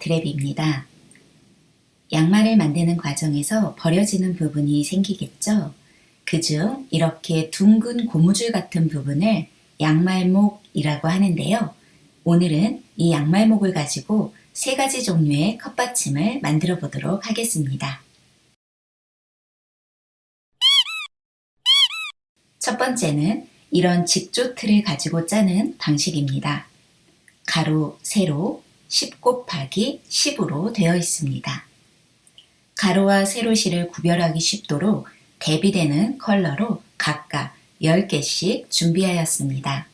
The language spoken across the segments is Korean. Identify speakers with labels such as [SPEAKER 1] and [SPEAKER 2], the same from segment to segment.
[SPEAKER 1] 그랩입니다. 양말을 만드는 과정에서 버려지는 부분이 생기겠죠? 그중 이렇게 둥근 고무줄 같은 부분을 양말목이라고 하는데요. 오늘은 이 양말목을 가지고 3가지 종류의 컵받침을 만들어 보도록 하겠습니다. 첫 번째는 이런 직조 틀을 가지고 짜는 방식입니다. 가로, 세로, 10 곱하기 10으로 되어 있습니다. 가로와 세로실을 구별하기 쉽도록 대비되는 컬러로 각각 10개씩 준비하였습니다.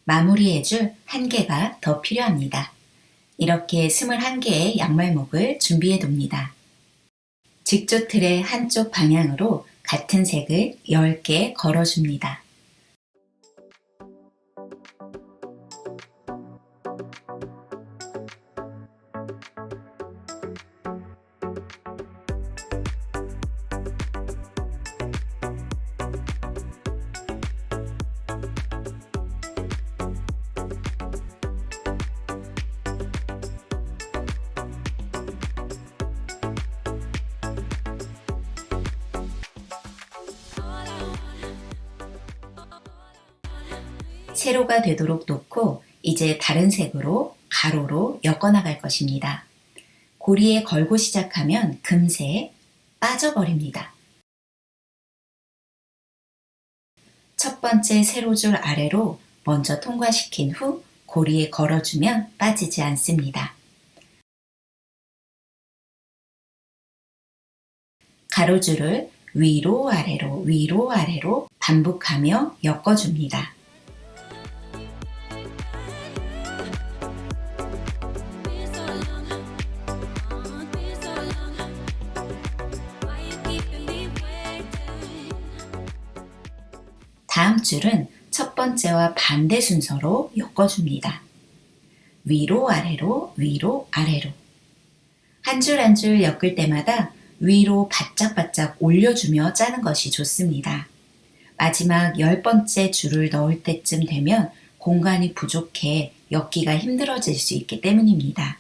[SPEAKER 1] 마무리해줄 1개가 더 필요합니다. 이렇게 21개의 양말목을 준비해 둡니다. 직조 틀의 한쪽 방향으로 같은 색을 10개 걸어줍니다. 세로가 되도록 놓고 이제 다른 색으로 가로로 엮어나갈 것입니다. 고리에 걸고 시작하면 금세 빠져버립니다. 첫 번째 세로줄 아래로 먼저 통과시킨 후 고리에 걸어주면 빠지지 않습니다. 가로줄을 위로 아래로 반복하며 엮어줍니다. 다음 줄은 첫 번째와 반대 순서로 엮어줍니다. 위로 아래로 한 줄 한 줄 엮을 때마다 위로 바짝바짝 올려주며 짜는 것이 좋습니다. 마지막 10번째 줄을 넣을 때쯤 되면 공간이 부족해 엮기가 힘들어질 수 있기 때문입니다.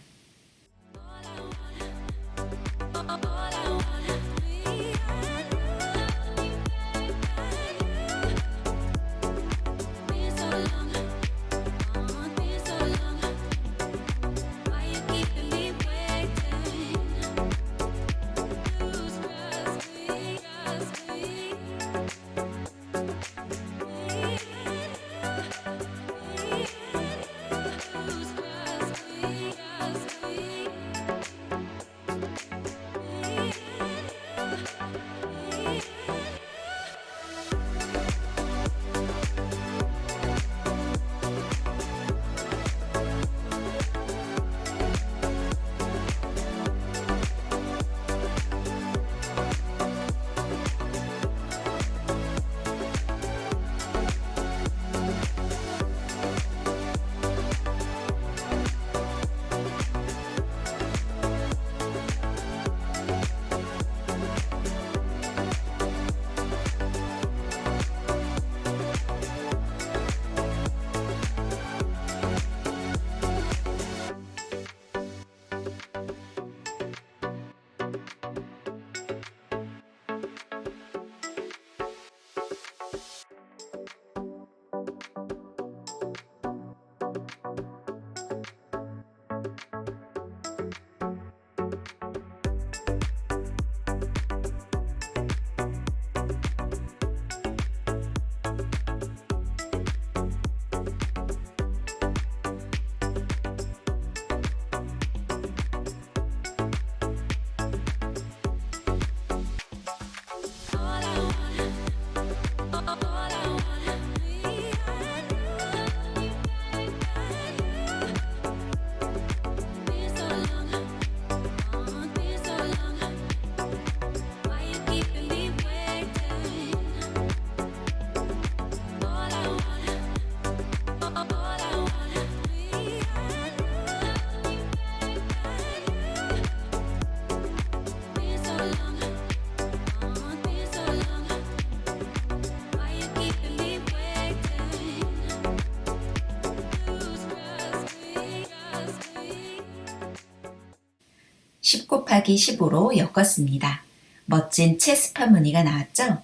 [SPEAKER 1] 10 곱하기 15로 엮었습니다. 멋진 체스파 무늬가 나왔죠?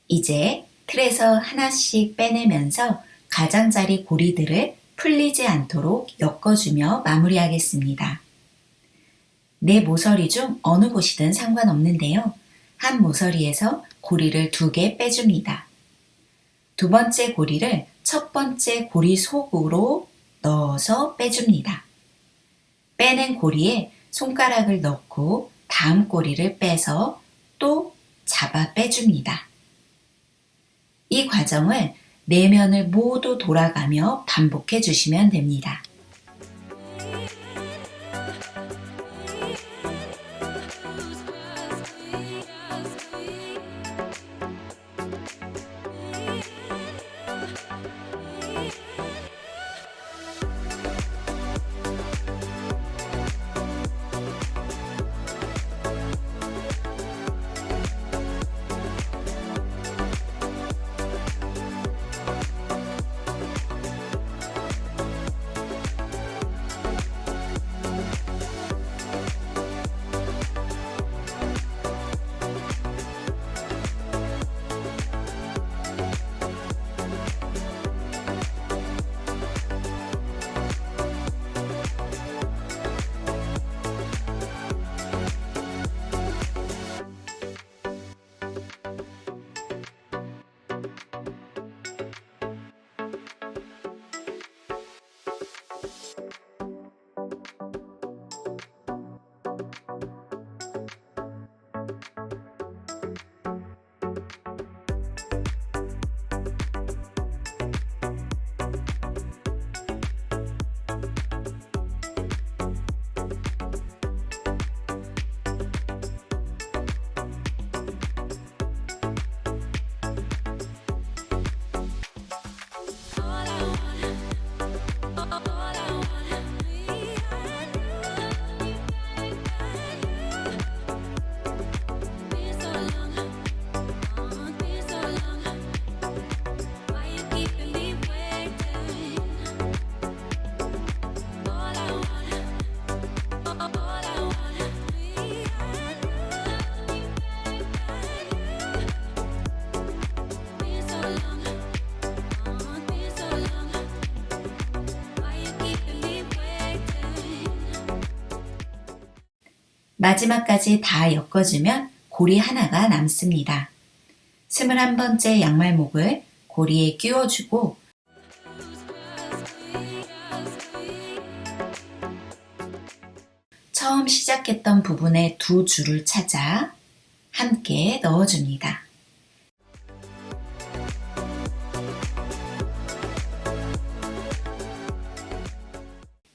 [SPEAKER 1] 이제 틀에서 하나씩 빼내면서 가장자리 고리들을 풀리지 않도록 엮어주며 마무리하겠습니다. 네 모서리 중 어느 곳이든 상관없는데요. 한 모서리에서 고리를 2개 빼줍니다. 두 번째 고리를 첫 번째 고리 속으로 넣어서 빼줍니다. 빼낸 고리에 손가락을 넣고 다음 고리를 빼서 또 잡아 빼줍니다. 이 과정을 네 면을 모두 돌아가며 반복해 주시면 됩니다. 마지막까지 다 엮어주면 고리 하나가 남습니다. 21번째 양말목을 고리에 끼워주고 처음 시작했던 부분에 두 줄을 찾아 함께 넣어줍니다.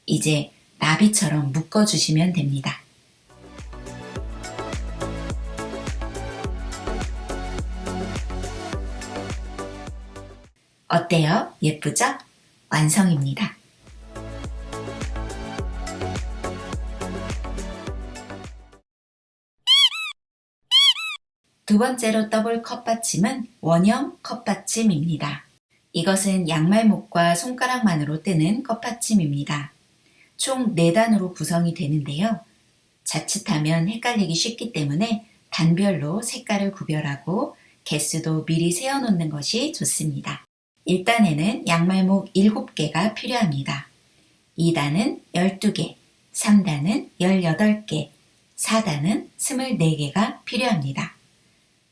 [SPEAKER 1] 이제 나비처럼 묶어주시면 됩니다. 어때요? 예쁘죠? 완성입니다. 두 번째로 떠볼 컵받침은 원형 컵받침입니다. 이것은 양말목과 손가락만으로 뜨는 컵받침입니다. 총 4단으로 구성이 되는데요. 자칫하면 헷갈리기 쉽기 때문에 단별로 색깔을 구별하고 개수도 미리 세어놓는 것이 좋습니다. 1단에는 양말목 7개가 필요합니다. 2단은 12개, 3단은 18개, 4단은 24개가 필요합니다.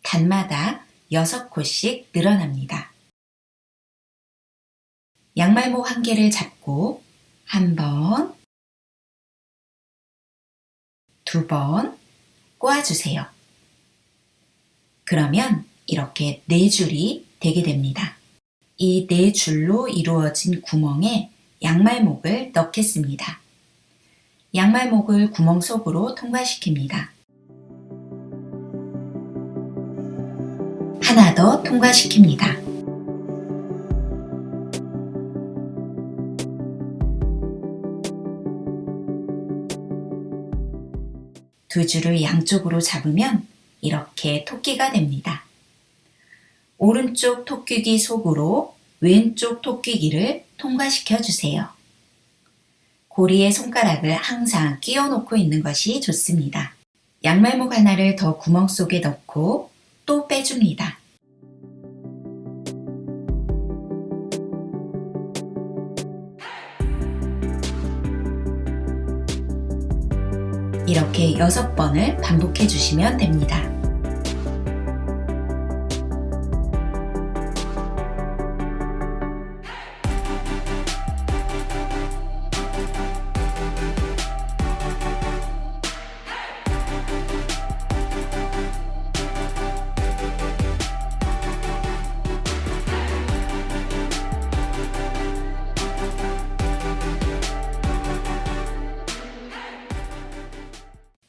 [SPEAKER 1] 단마다 6코씩 늘어납니다. 양말목 1개를 잡고 1번, 2번 꼬아주세요. 그러면 이렇게 4줄이 되게 됩니다. 이 4줄로 이루어진 구멍에 양말목을 넣겠습니다. 양말목을 구멍 속으로 통과시킵니다. 하나 더 통과시킵니다. 두 줄을 양쪽으로 잡으면 이렇게 토끼가 됩니다. 오른쪽 토끼기 속으로 왼쪽 토끼기를 통과시켜 주세요. 고리에 손가락을 항상 끼워 놓고 있는 것이 좋습니다. 양말목 하나를 더 구멍 속에 넣고 또 빼줍니다. 이렇게 6번을 반복해 주시면 됩니다.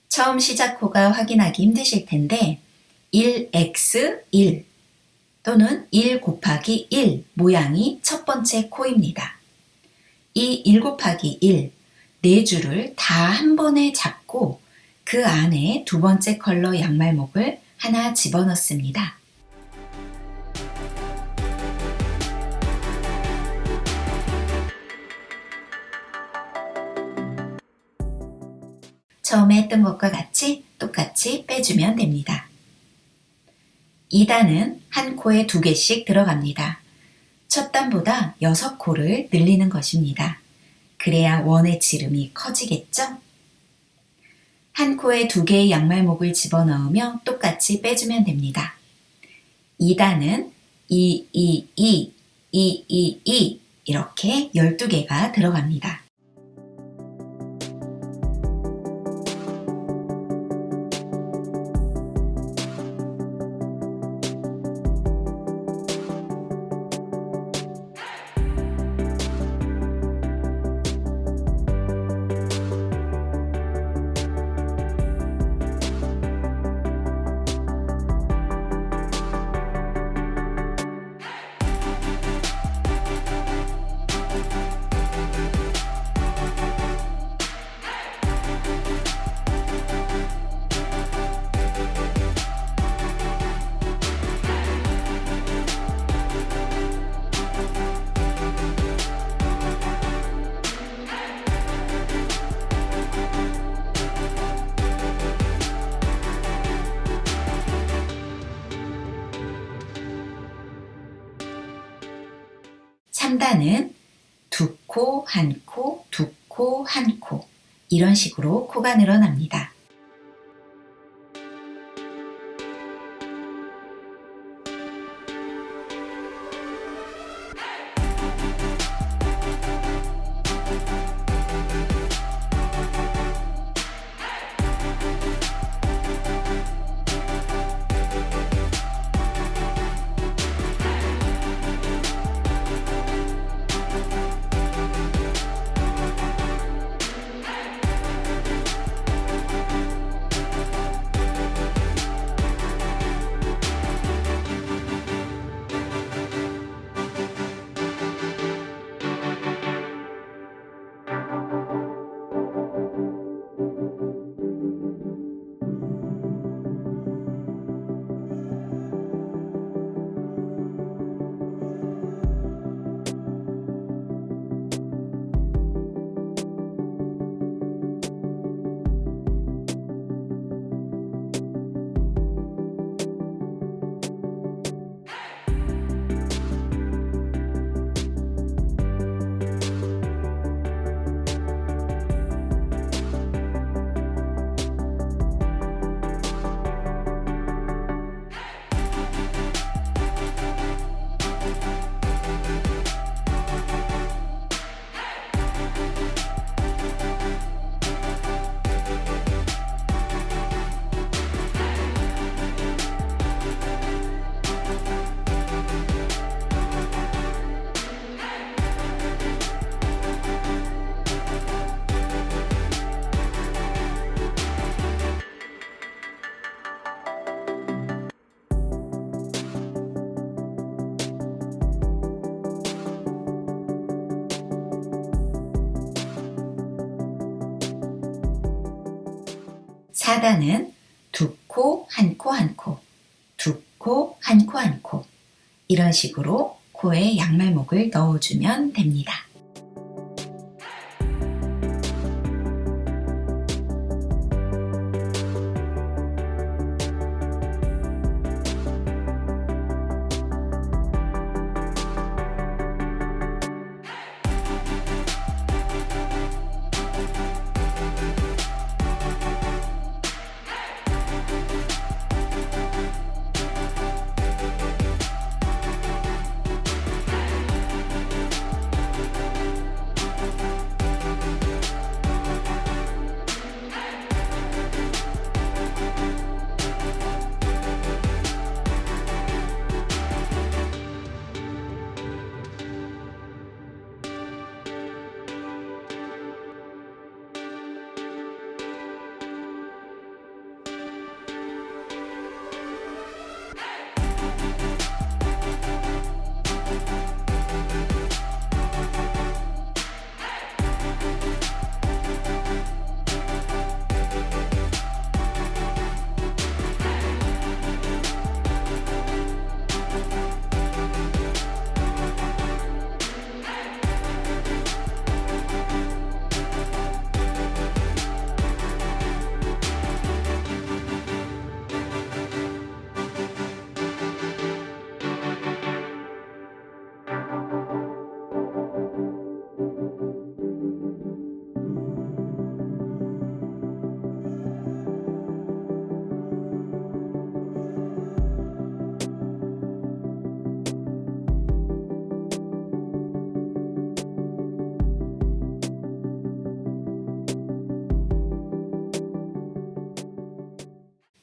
[SPEAKER 1] 처음 시작 코가 확인하기 힘드실 텐데 1x1 또는 1 곱하기 1 모양이 첫 번째 코입니다. 이 1 곱하기 1, 4줄을 다 한 번에 잡고 그 안에 두 번째 컬러 양말목을 하나 집어넣습니다. 처음에 했던 것과 같이 똑같이 빼주면 됩니다. 2단은 한 코에 2개씩 들어갑니다. 첫 단보다 6코를 늘리는 것입니다. 그래야 원의 지름이 커지겠죠? 한 코에 2개의 양말목을 집어넣으며 똑같이 빼주면 됩니다. 2단은 2, 2, 2, 2, 2, 2 이렇게 12개가 들어갑니다. (3단은) 2코, 1코, 2코, 1코 이런 식으로 코가 늘어납니다. (4단은) 2코, 1코, 1코, 2코, 1코, 1코 이런 식으로 코에 양말목을 넣어주면 됩니다.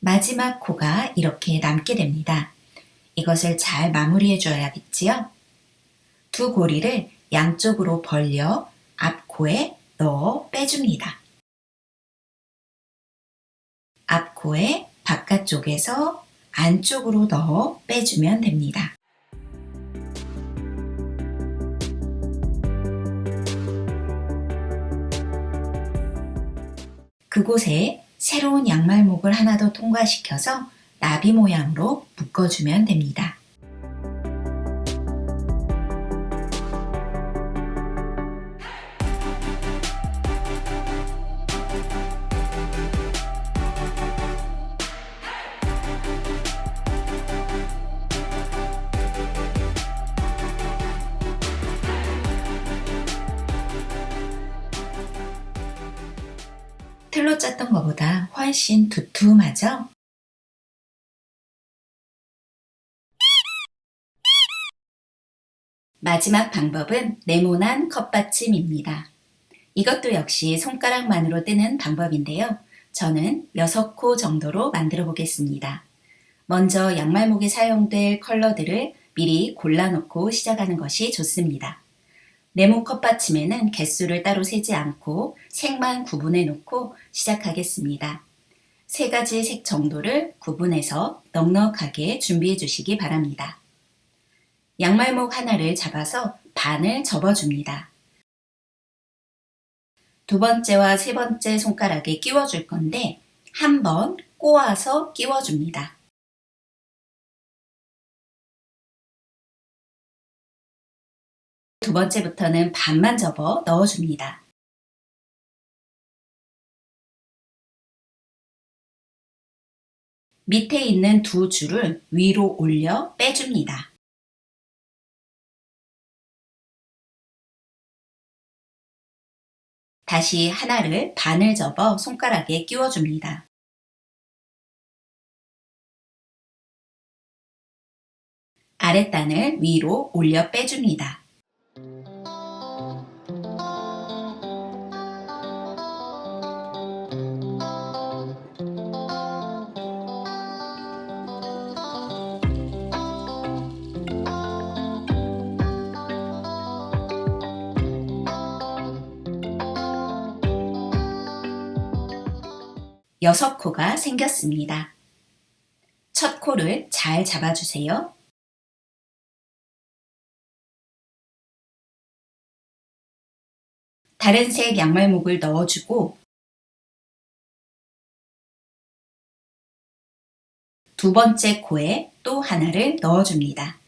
[SPEAKER 1] 마지막 코가 이렇게 남게 됩니다. 이것을 잘 마무리해 줘야겠지요? 두 고리를 양쪽으로 벌려 앞코에 넣어 빼줍니다. 앞코에 바깥쪽에서 안쪽으로 넣어 빼주면 됩니다. 그곳에 새로운 양말목을 하나 더 통과시켜서 나비 모양으로 묶어주면 됩니다. 틀로 짰던 것보다 훨씬 두툼하죠? 마지막 방법은 네모난 컵받침입니다. 이것도 역시 손가락만으로 뜨는 방법인데요. 저는 6코 정도로 만들어 보겠습니다. 먼저 양말목에 사용될 컬러들을 미리 골라놓고 시작하는 것이 좋습니다. 네모 컵받침에는 개수를 따로 세지 않고 색만 구분해 놓고 시작하겠습니다. 3가지 색 정도를 구분해서 넉넉하게 준비해 주시기 바랍니다. 양말목 하나를 잡아서 반을 접어줍니다. 두 번째와 세 번째 손가락에 끼워줄 건데 한 번 꼬아서 끼워줍니다. 두 번째부터는 반만 접어 넣어줍니다. 밑에 있는 두 줄을 위로 올려 빼줍니다. 다시 하나를 반을 접어 손가락에 끼워줍니다. 아랫단을 위로 올려 빼줍니다. 여섯 코가 생겼습니다. 첫 코를 잘 잡아주세요. 다른 색 양말목을 넣어주고 두 번째 코에 또 하나를 넣어줍니다.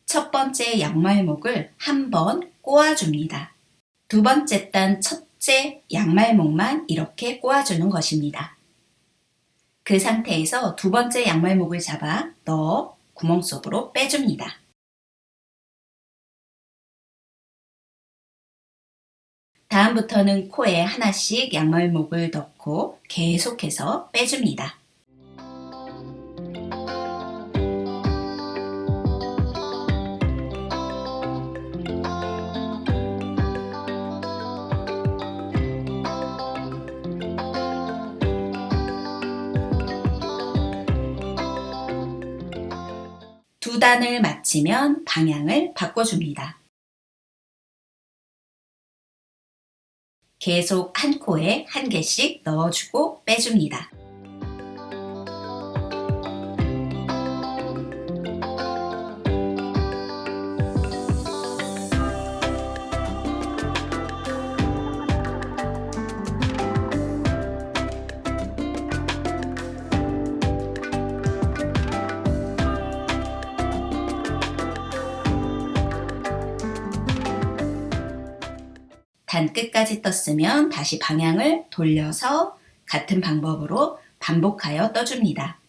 [SPEAKER 1] 첫 번째 양말목을 한 번 꼬아줍니다. 두 번째 단 첫째 양말목만 이렇게 꼬아주는 것입니다. 그 상태에서 두 번째 양말목을 잡아 넣어 구멍 속으로 빼줍니다. 다음부터는 코에 하나씩 양말목을 넣고 계속해서 빼줍니다. 두 단을 마치면 방향을 바꿔줍니다. 계속 한 코에 한 개씩 넣어주고 빼줍니다. 단 끝까지 떴으면 다시 방향을 돌려서 같은 방법으로 반복하여 떠줍니다.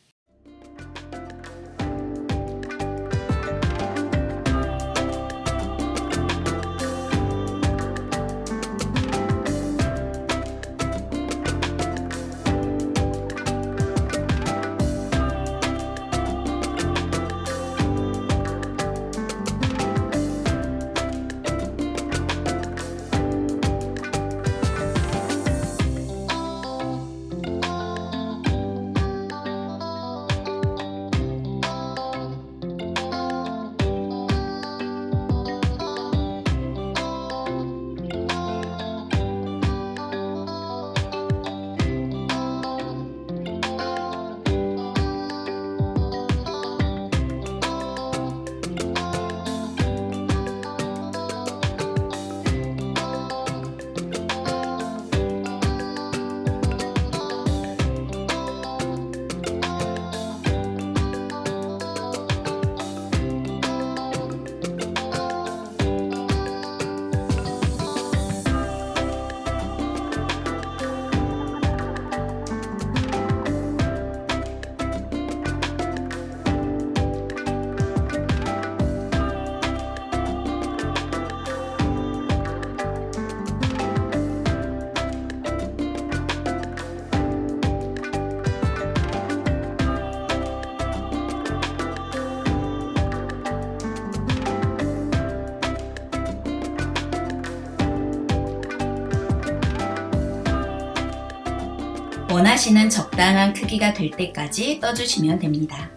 [SPEAKER 1] 원하시는 적당한 크기가 될 때까지 떠주시면 됩니다.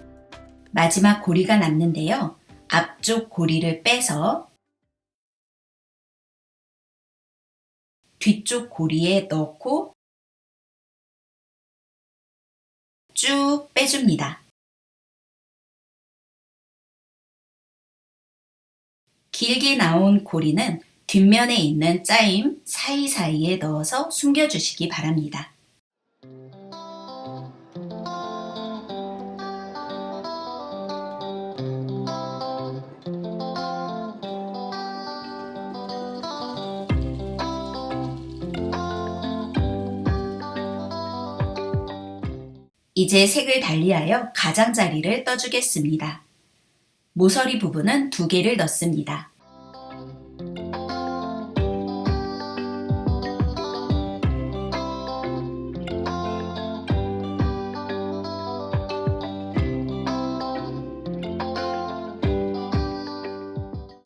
[SPEAKER 1] 마지막 고리가 남는데요. 앞쪽 고리를 빼서 뒤쪽 고리에 넣고 쭉 빼줍니다. 길게 나온 고리는 뒷면에 있는 짜임 사이사이에 넣어서 숨겨주시기 바랍니다. 이제 색을 달리하여 가장자리를 떠주겠습니다. 모서리 부분은 2개를 넣습니다.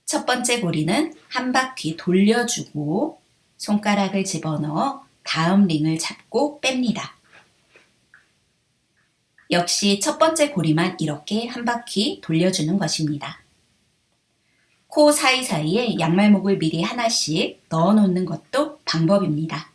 [SPEAKER 1] 첫 번째 고리는 한 바퀴 돌려주고 손가락을 집어넣어 다음 링을 잡고 뺍니다. 역시 첫 번째 고리만 이렇게 한 바퀴 돌려주는 것입니다. 코 사이사이에 양말목을 미리 하나씩 넣어 놓는 것도 방법입니다.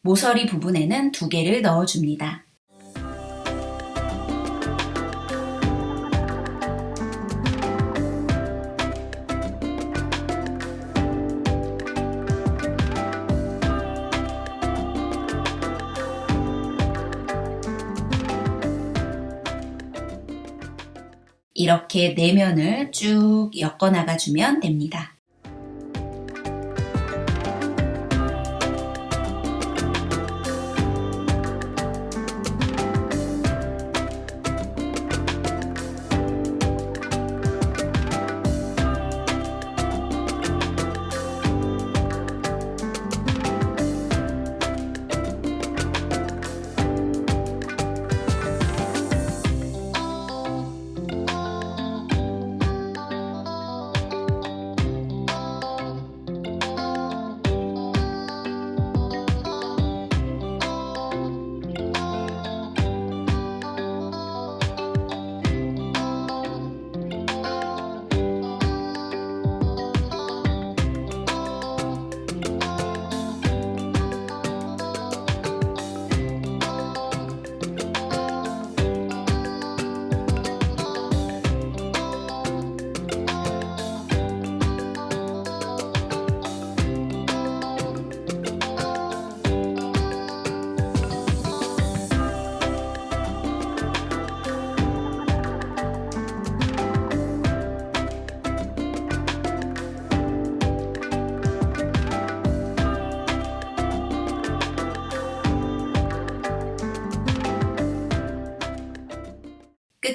[SPEAKER 1] 모서리 부분에는 2개를 넣어줍니다. 이렇게 내면을 쭉 엮어 나가주면 됩니다.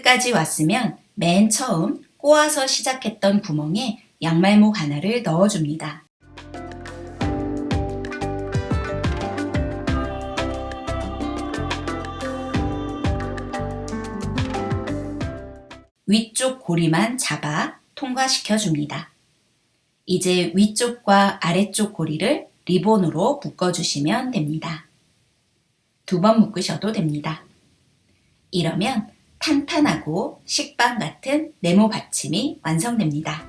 [SPEAKER 1] 끝까지 왔으면 맨 처음 꼬아서 시작했던 구멍에 양말목 하나를 넣어줍니다. 위쪽 고리만 잡아 통과시켜줍니다. 이제 위쪽과 아래쪽 고리를 리본으로 묶어주시면 됩니다. 2번 묶으셔도 됩니다. 이러면 탄탄하고 식빵 같은 네모 받침이 완성됩니다.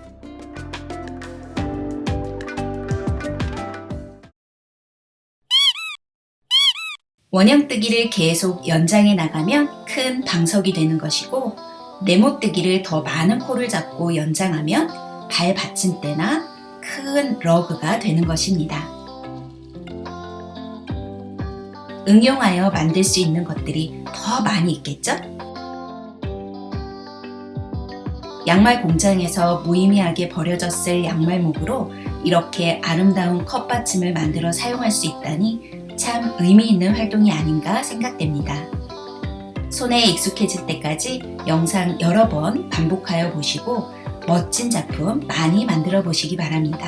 [SPEAKER 1] 원형뜨기를 계속 연장해 나가면 큰 방석이 되는 것이고, 네모뜨기를 더 많은 코를 잡고 연장하면 발 받침대나 큰 러그가 되는 것입니다. 응용하여 만들 수 있는 것들이 더 많이 있겠죠? 양말 공장에서 무의미하게 버려졌을 양말목으로 이렇게 아름다운 컵받침을 만들어 사용할 수 있다니 참 의미 있는 활동이 아닌가 생각됩니다. 손에 익숙해질 때까지 영상 여러 번 반복하여 보시고 멋진 작품 많이 만들어 보시기 바랍니다.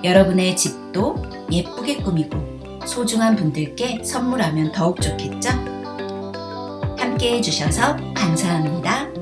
[SPEAKER 1] 여러분의 집도 예쁘게 꾸미고 소중한 분들께 선물하면 더욱 좋겠죠? 함께 해주셔서 감사합니다.